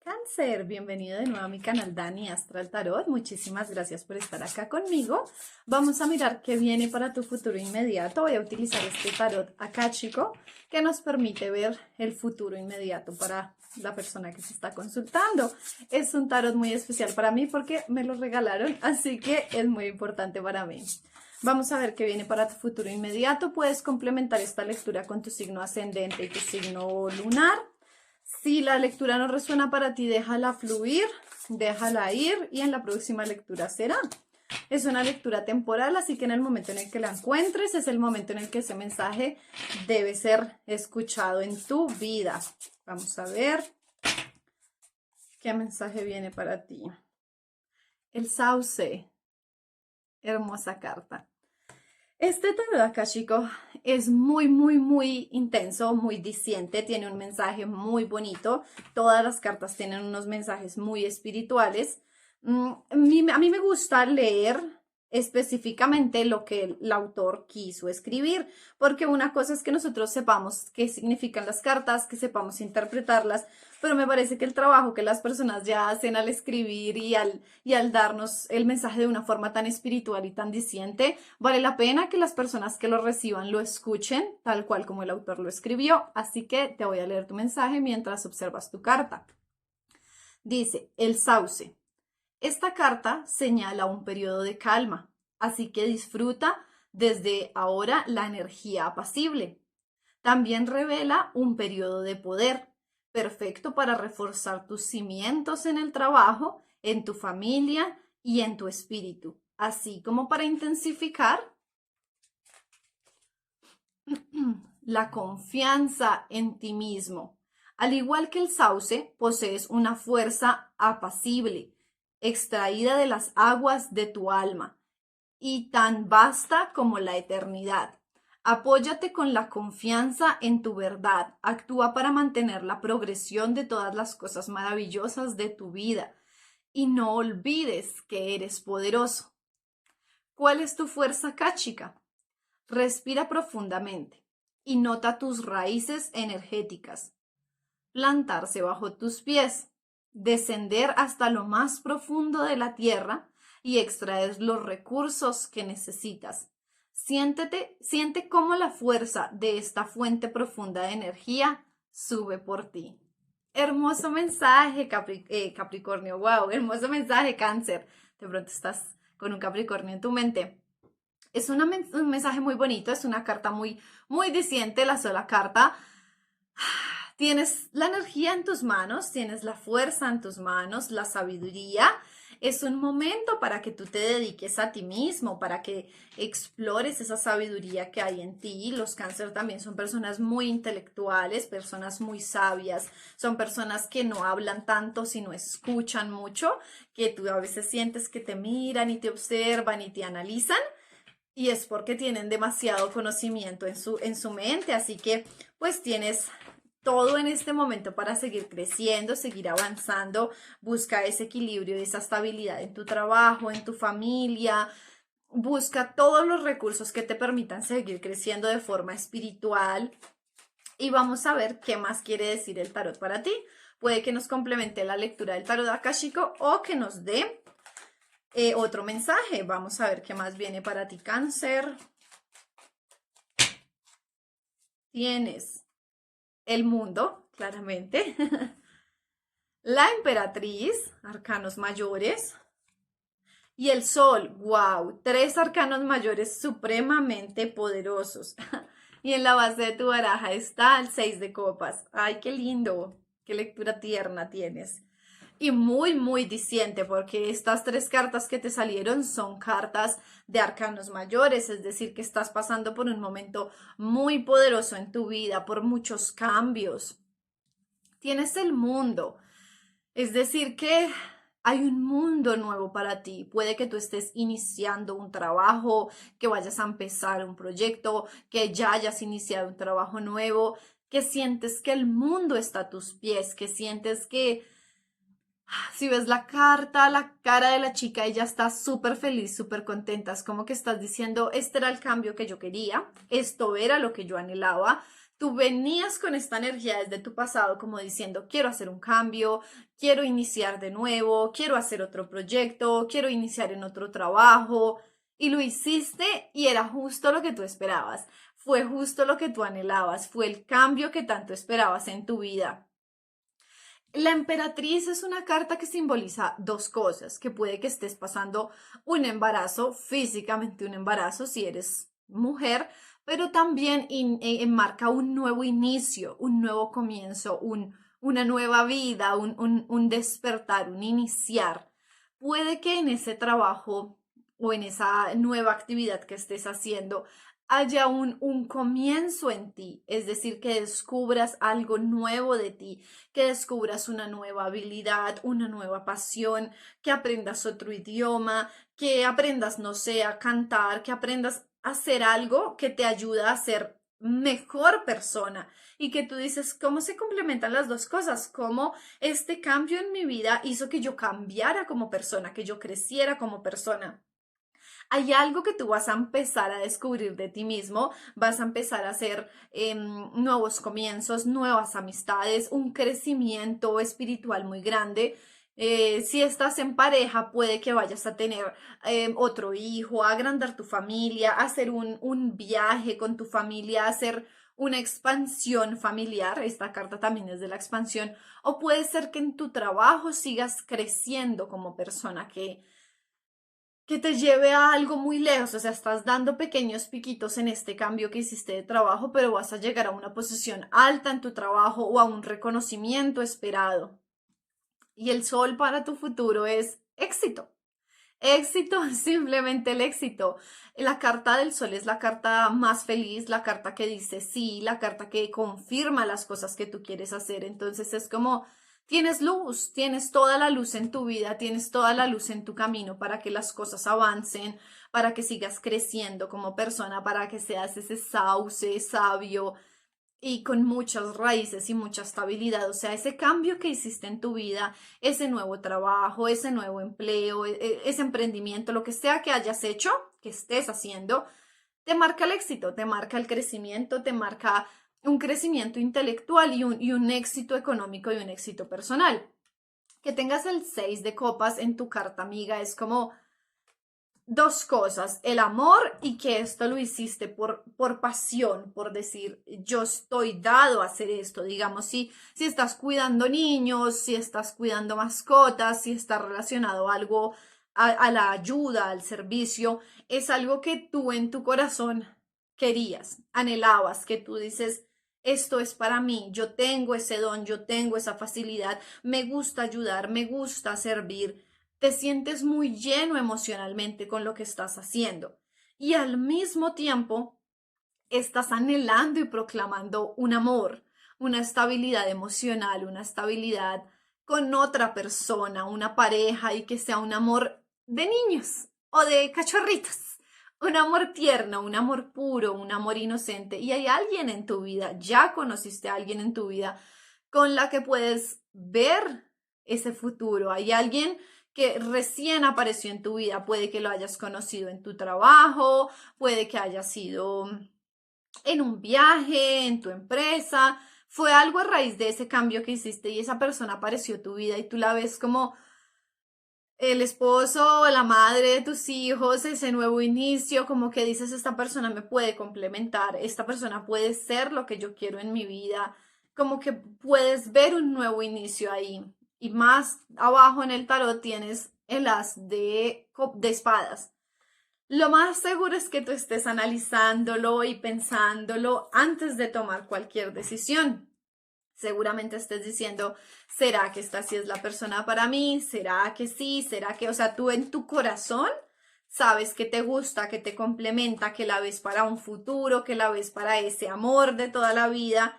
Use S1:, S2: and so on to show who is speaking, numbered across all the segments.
S1: Cáncer, bienvenido de nuevo a mi canal Dani Astral Tarot. Muchísimas gracias por estar acá conmigo. Vamos a mirar qué viene para tu futuro inmediato. Voy a utilizar este tarot akáshico que nos permite ver el futuro inmediato para la persona que se está consultando. Es un tarot muy especial para mí porque me lo regalaron, así que es muy importante para mí. Vamos a ver qué viene para tu futuro inmediato. Puedes complementar esta lectura con tu signo ascendente y tu signo lunar. Si la lectura no resuena para ti, déjala fluir, déjala ir y en la próxima lectura será. Es una lectura temporal, así que en el momento en el que la encuentres es el momento en el que ese mensaje debe ser escuchado en tu vida. Vamos a ver qué mensaje viene para ti. El sauce. Hermosa carta. Este tarot akáshico es muy intenso, muy diciente, tiene un mensaje muy bonito. Todas las cartas tienen unos mensajes muy espirituales. A mí me gusta leer específicamente lo que el autor quiso escribir, porque una cosa es que nosotros sepamos qué significan las cartas, que sepamos interpretarlas, pero me parece que el trabajo que las personas ya hacen al escribir y al darnos el mensaje de una forma tan espiritual y tan diciente, vale la pena que las personas que lo reciban lo escuchen tal cual como el autor lo escribió. Así que te voy a leer tu mensaje mientras observas tu carta. Dice, el sauce. Esta carta señala un periodo de calma, así que disfruta desde ahora la energía apacible. También revela un periodo de poder, perfecto para reforzar tus cimientos en el trabajo, en tu familia y en tu espíritu, así como para intensificar la confianza en ti mismo. Al igual que el sauce, posees una fuerza apacible, extraída de las aguas de tu alma, y tan vasta como la eternidad. Apóyate con la confianza en tu verdad. Actúa para mantener la progresión de todas las cosas maravillosas de tu vida. Y no olvides que eres poderoso. ¿Cuál es tu fuerza káchica? Respira profundamente y nota tus raíces energéticas. Plantarse bajo tus pies, descender hasta lo más profundo de la tierra y extraer los recursos que necesitas. Siente cómo la fuerza de esta fuente profunda de energía sube por ti. Hermoso mensaje, Capricornio. Wow, hermoso mensaje, Cáncer. De pronto estás con un Capricornio en tu mente. Es un mensaje muy bonito, es una carta muy diciente, la sola carta. Tienes la energía en tus manos, tienes la fuerza en tus manos, la sabiduría. Es un momento para que tú te dediques a ti mismo, para que explores esa sabiduría que hay en ti. Los cáncer también son personas muy intelectuales, personas muy sabias, son personas que no hablan tanto, sino escuchan mucho, que tú a veces sientes que te miran y te observan y te analizan. Y es porque tienen demasiado conocimiento en su mente, así que pues tienes todo en este momento para seguir creciendo, seguir avanzando. Busca ese equilibrio y esa estabilidad en tu trabajo, en tu familia. Busca todos los recursos que te permitan seguir creciendo de forma espiritual. Y vamos a ver qué más quiere decir el tarot para ti. Puede que nos complemente la lectura del tarot akáshico o que nos dé otro mensaje. Vamos a ver qué más viene para ti, Cáncer. Tienes el mundo, claramente. La emperatriz, arcanos mayores. Y el sol, wow, 3 arcanos mayores supremamente poderosos. Y en la base de tu baraja está el 6 de copas. Ay, qué lindo, qué lectura tierna tienes. Y muy diciente, porque estas 3 cartas que te salieron son cartas de arcanos mayores, es decir, que estás pasando por un momento muy poderoso en tu vida, por muchos cambios. Tienes el mundo, es decir, que hay un mundo nuevo para ti. Puede que tú estés iniciando un trabajo, que vayas a empezar un proyecto, que ya hayas iniciado un trabajo nuevo, que sientes que el mundo está a tus pies, que sientes que si ves la carta, la cara de la chica, ella está súper feliz, súper contenta. Es como que estás diciendo, este era el cambio que yo quería, esto era lo que yo anhelaba. Tú venías con esta energía desde tu pasado como diciendo, quiero hacer un cambio, quiero iniciar de nuevo, quiero hacer otro proyecto, quiero iniciar en otro trabajo. Y lo hiciste y era justo lo que tú esperabas. Fue justo lo que tú anhelabas. Fue el cambio que tanto esperabas en tu vida. La emperatriz es una carta que simboliza dos cosas, que puede que estés pasando un embarazo, físicamente un embarazo si eres mujer, pero también enmarca un nuevo inicio, un nuevo comienzo, una nueva vida, un despertar, un iniciar. Puede que en ese trabajo o en esa nueva actividad que estés haciendo haya un comienzo en ti, es decir, que descubras algo nuevo de ti, que descubras una nueva habilidad, una nueva pasión, que aprendas otro idioma, que aprendas, no sé, a cantar, que aprendas a hacer algo que te ayuda a ser mejor persona y que tú dices, ¿cómo se complementan las dos cosas? ¿Cómo este cambio en mi vida hizo que yo cambiara como persona, que yo creciera como persona? Hay algo que tú vas a empezar a descubrir de ti mismo, vas a empezar a hacer nuevos comienzos, nuevas amistades, un crecimiento espiritual muy grande. Si estás en pareja, puede que vayas a tener otro hijo, a agrandar tu familia, a hacer un viaje con tu familia, a hacer una expansión familiar. Esta carta también es de la expansión. O puede ser que en tu trabajo sigas creciendo como persona, que te lleve a algo muy lejos, o sea, estás dando pequeños piquitos en este cambio que hiciste de trabajo, pero vas a llegar a una posición alta en tu trabajo o a un reconocimiento esperado. Y el sol para tu futuro es éxito. Éxito, simplemente el éxito. La carta del sol es la carta más feliz, la carta que dice sí, la carta que confirma las cosas que tú quieres hacer. Entonces es como tienes luz, tienes toda la luz en tu vida, tienes toda la luz en tu camino para que las cosas avancen, para que sigas creciendo como persona, para que seas ese sauce sabio y con muchas raíces y mucha estabilidad. O sea, ese cambio que hiciste en tu vida, ese nuevo trabajo, ese nuevo empleo, ese emprendimiento, lo que sea que hayas hecho, que estés haciendo, te marca el éxito, te marca el crecimiento, te marca un crecimiento intelectual y un éxito económico y un éxito personal. Que tengas el 6 de copas en tu carta amiga es como dos cosas, el amor y que esto lo hiciste por pasión, por decir, yo estoy dado a hacer esto, digamos, si estás cuidando niños, si estás cuidando mascotas, si está relacionado a algo, a la ayuda, al servicio, es algo que tú en tu corazón querías, anhelabas, que tú dices, esto es para mí, yo tengo ese don, yo tengo esa facilidad, me gusta ayudar, me gusta servir, te sientes muy lleno emocionalmente con lo que estás haciendo y al mismo tiempo estás anhelando y proclamando un amor, una estabilidad emocional, una estabilidad con otra persona, una pareja y que sea un amor de niños o de cachorritos, un amor tierno, un amor puro, un amor inocente. Y hay alguien en tu vida, ya conociste a alguien en tu vida con la que puedes ver ese futuro. Hay alguien que recién apareció en tu vida, puede que lo hayas conocido en tu trabajo, puede que haya sido en un viaje, en tu empresa, fue algo a raíz de ese cambio que hiciste y esa persona apareció en tu vida y tú la ves como el esposo, la madre de tus hijos, ese nuevo inicio, como que dices, esta persona me puede complementar, esta persona puede ser lo que yo quiero en mi vida, como que puedes ver un nuevo inicio ahí. Y más abajo en el tarot tienes el as de espadas. Lo más seguro es que tú estés analizándolo y pensándolo antes de tomar cualquier decisión. Seguramente estés diciendo, ¿será que esta sí es la persona para mí? ¿Será que sí? ¿Será que, o sea, tú en tu corazón sabes que te gusta, que te complementa, que la ves para un futuro, que la ves para ese amor de toda la vida,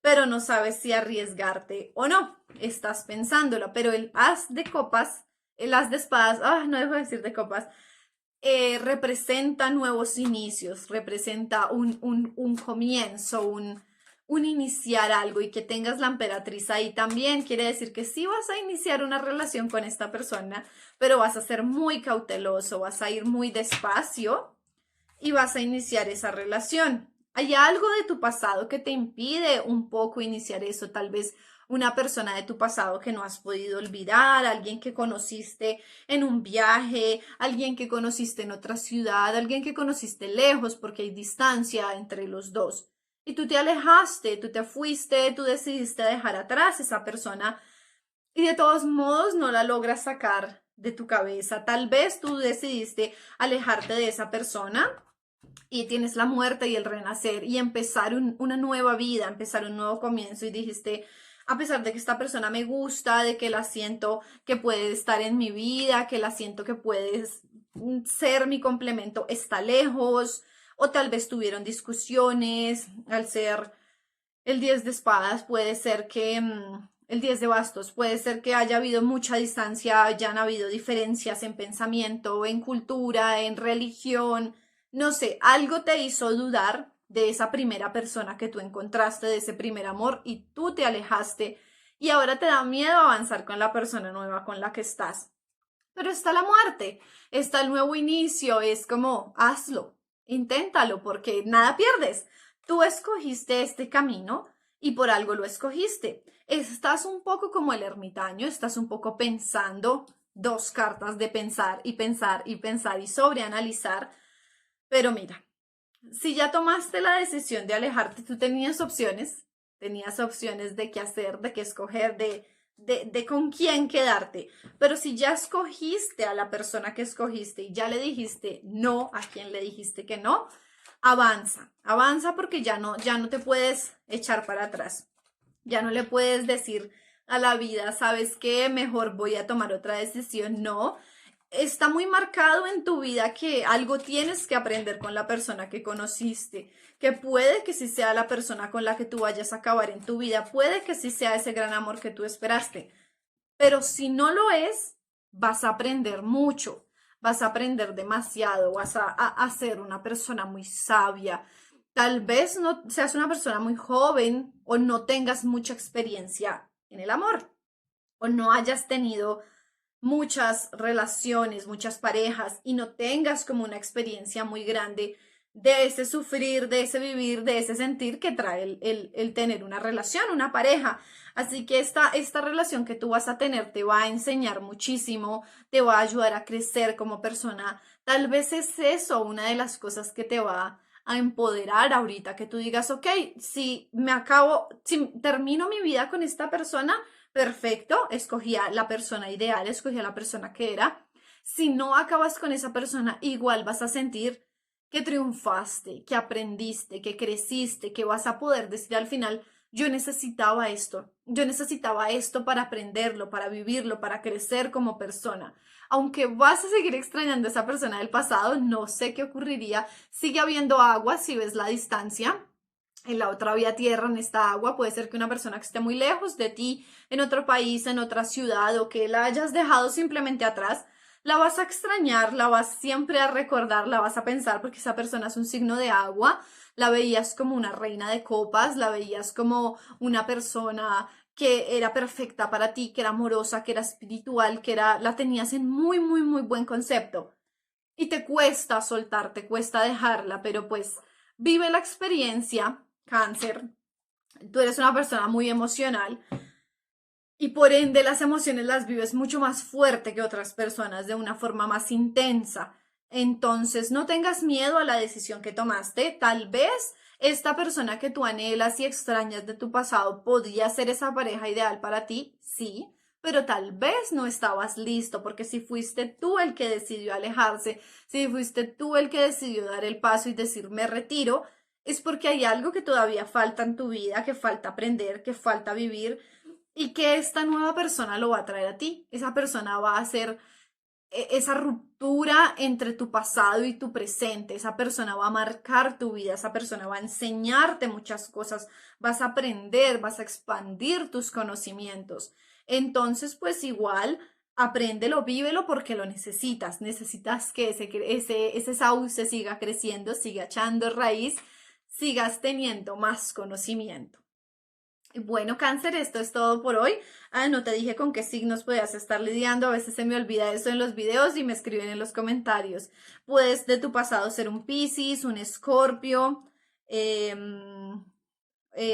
S1: pero no sabes si arriesgarte o no? Estás pensándolo, pero el as de copas, el as de espadas, no dejo de decir de copas, representa nuevos inicios, representa un comienzo, un iniciar algo y que tengas la emperatriz ahí también quiere decir que sí vas a iniciar una relación con esta persona, pero vas a ser muy cauteloso, vas a ir muy despacio y vas a iniciar esa relación. ¿Hay algo de tu pasado que te impide un poco iniciar eso? Tal vez una persona de tu pasado que no has podido olvidar, alguien que conociste en un viaje, alguien que conociste en otra ciudad, alguien que conociste lejos porque hay distancia entre los dos. Y tú te alejaste, tú te fuiste, tú decidiste dejar atrás esa persona y de todos modos no la logras sacar de tu cabeza. Tal vez tú decidiste alejarte de esa persona y tienes la muerte y el renacer y empezar una nueva vida, empezar un nuevo comienzo y dijiste, a pesar de que esta persona me gusta, de que la siento que puede estar en mi vida, que la siento que puede ser mi complemento, está lejos, o tal vez tuvieron discusiones, al ser el 10 de espadas puede ser que el 10 de bastos puede ser que haya habido mucha distancia, hayan habido diferencias en pensamiento, en cultura, en religión, no sé, algo te hizo dudar de esa primera persona que tú encontraste, de ese primer amor y tú te alejaste y ahora te da miedo avanzar con la persona nueva con la que estás. Pero está la muerte, está el nuevo inicio, es como hazlo, inténtalo porque nada pierdes. Tú escogiste este camino y por algo lo escogiste. Estás un poco como el ermitaño, estás un poco pensando dos cartas de pensar y pensar y pensar y sobreanalizar. Pero mira, si ya tomaste la decisión de alejarte, tú tenías opciones de qué hacer, de qué escoger, de con quién quedarte. Pero si ya escogiste a la persona que escogiste y ya le dijiste no a quien le dijiste que no, avanza, avanza porque ya no te puedes echar para atrás. Ya no le puedes decir a la vida, ¿sabes qué? Mejor voy a tomar otra decisión. No, está muy marcado en tu vida que algo tienes que aprender con la persona que conociste, que puede que sí sea la persona con la que tú vayas a acabar en tu vida, puede que sí sea ese gran amor que tú esperaste, pero si no lo es, vas a aprender mucho, vas a aprender demasiado, a ser una persona muy sabia. Tal vez no seas una persona muy joven o no tengas mucha experiencia en el amor o no hayas tenido muchas relaciones, muchas parejas y no tengas como una experiencia muy grande de ese sufrir, de ese vivir, de ese sentir que trae el tener una relación, una pareja. Así que esta relación que tú vas a tener te va a enseñar muchísimo, te va a ayudar a crecer como persona. Tal vez es eso una de las cosas que te va a empoderar ahorita, que tú digas, ok, si termino mi vida con esta persona, perfecto, escogí a la persona ideal, escogí a la persona que era. Si no acabas con esa persona, igual vas a sentir que triunfaste, que aprendiste, que creciste, que vas a poder decir al final, yo necesitaba esto para aprenderlo, para vivirlo, para crecer como persona. Aunque vas a seguir extrañando a esa persona del pasado, no sé qué ocurriría. Sigue habiendo agua si ves la distancia, en la otra había tierra, en esta agua. Puede ser que una persona que esté muy lejos de ti, en otro país, en otra ciudad, o que la hayas dejado simplemente atrás, la vas a extrañar, la vas siempre a recordar, la vas a pensar porque esa persona es un signo de agua, la veías como una reina de copas, la veías como una persona que era perfecta para ti, que era amorosa, que era espiritual, la tenías en muy, muy, muy buen concepto. Y te cuesta soltar, te cuesta dejarla, pero pues vive la experiencia. Cáncer, tú eres una persona muy emocional y por ende las emociones las vives mucho más fuerte que otras personas, de una forma más intensa. Entonces no tengas miedo a la decisión que tomaste. Tal vez esta persona que tú anhelas y extrañas de tu pasado podría ser esa pareja ideal para ti, sí, pero tal vez no estabas listo, porque si fuiste tú el que decidió alejarse, si fuiste tú el que decidió dar el paso y decir me retiro, es porque hay algo que todavía falta en tu vida, que falta aprender, que falta vivir y que esta nueva persona lo va a traer a ti. Esa persona va a hacer esa ruptura entre tu pasado y tu presente. Esa persona va a marcar tu vida, esa persona va a enseñarte muchas cosas, vas a aprender, vas a expandir tus conocimientos. Entonces, pues igual, apréndelo, vívelo porque lo necesitas. Necesitas que ese sauce siga creciendo, siga echando raíz, sigas teniendo más conocimiento. Bueno, Cáncer, esto es todo por hoy. Ah, no te dije con qué signos podías estar lidiando. A veces se me olvida eso en los videos y me escriben en los comentarios. Puedes de tu pasado ser un Piscis, un Escorpio,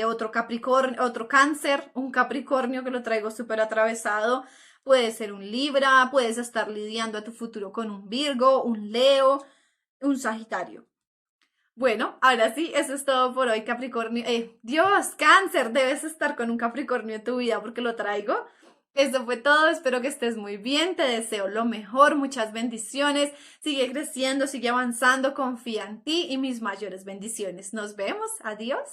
S1: otro Capricornio, otro Cáncer, un Capricornio que lo traigo súper atravesado. Puede ser un Libra, puedes estar lidiando a tu futuro con un Virgo, un Leo, un Sagitario. Bueno, ahora sí, eso es todo por hoy, Capricornio. Dios, Cáncer, debes estar con un Capricornio en tu vida porque lo traigo. Eso fue todo, espero que estés muy bien, te deseo lo mejor, muchas bendiciones, sigue creciendo, sigue avanzando, confía en ti y mis mayores bendiciones. Nos vemos, adiós.